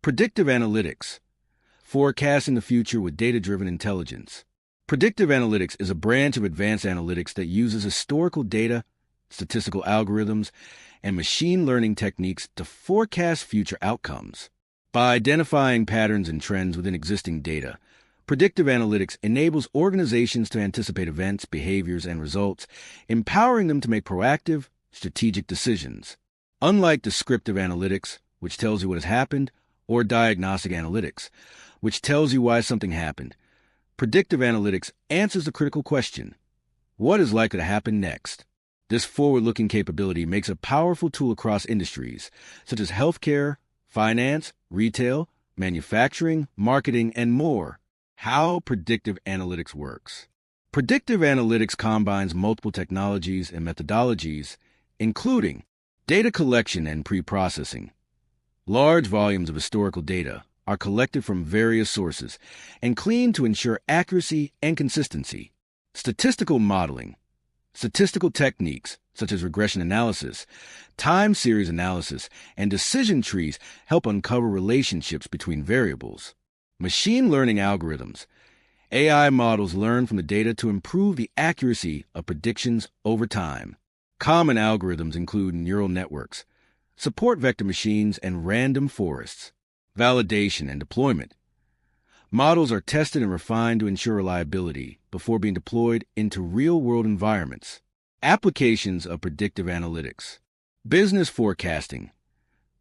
Predictive analytics, forecasting the future with data-driven intelligence. Predictive analytics is a branch of advanced analytics that uses historical data, statistical algorithms, and machine learning techniques to forecast future outcomes. By identifying patterns and trends within existing data, predictive analytics enables organizations to anticipate events, behaviors, and results, empowering them to make proactive, strategic decisions. Unlike descriptive analytics, which tells you what has happened, or diagnostic analytics, which tells you why something happened, predictive analytics answers the critical question: what is likely to happen next? This forward-looking capability makes a powerful tool across industries, such as healthcare, finance, retail, manufacturing, marketing, and more. How predictive analytics works. Predictive analytics combines multiple technologies and methodologies, including data collection and pre-processing. Large volumes of historical data are collected from various sources and cleaned to ensure accuracy and consistency. Statistical modeling. Statistical techniques, such as regression analysis, time series analysis, and decision trees help uncover relationships between variables. Machine learning algorithms. AI models learn from the data to improve the accuracy of predictions over time. Common algorithms include neural networks, support vector machines, and random forests. Validation and deployment. Models are tested and refined to ensure reliability before being deployed into real-world environments. Applications of predictive analytics. Business forecasting.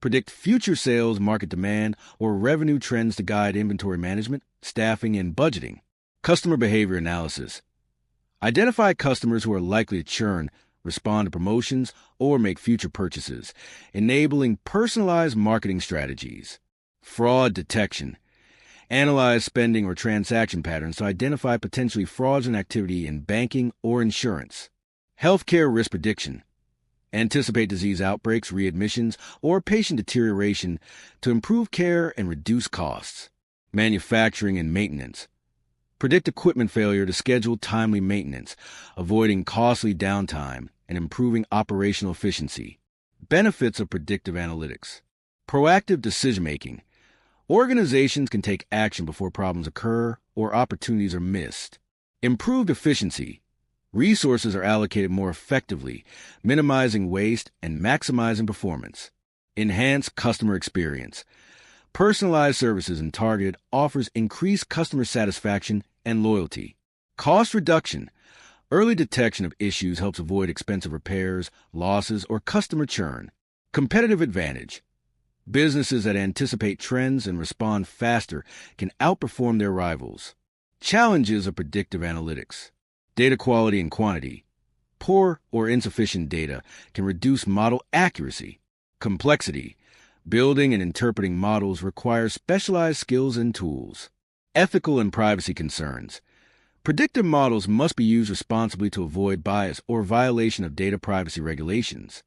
Predict future sales, market demand, or revenue trends to guide inventory management, staffing, and budgeting. Customer behavior analysis. Identify customers who are likely to churn, respond to promotions, or make future purchases, enabling personalized marketing strategies. Fraud detection. Analyze spending or transaction patterns to identify potentially fraudulent activity in banking or insurance. Healthcare risk prediction. Anticipate disease outbreaks, readmissions, or patient deterioration to improve care and reduce costs. Manufacturing and maintenance. Predict equipment failure to schedule timely maintenance, avoiding costly downtime and improving operational efficiency. Benefits of predictive analytics. Proactive decision-making. Organizations can take action before problems occur or opportunities are missed. Improved efficiency. Resources are allocated more effectively, minimizing waste and maximizing performance. Enhanced customer experience. Personalized services and targeted offers increase customer satisfaction and loyalty. Cost reduction. Early detection of issues helps avoid expensive repairs, losses, or customer churn. Competitive advantage. Businesses that anticipate trends and respond faster can outperform their rivals. Challenges of predictive analytics. Data quality and quantity. Poor or insufficient data can reduce model accuracy. Complexity. Building and interpreting models requires specialized skills and tools. Ethical and privacy concerns. Predictive models must be used responsibly to avoid bias or violation of data privacy regulations.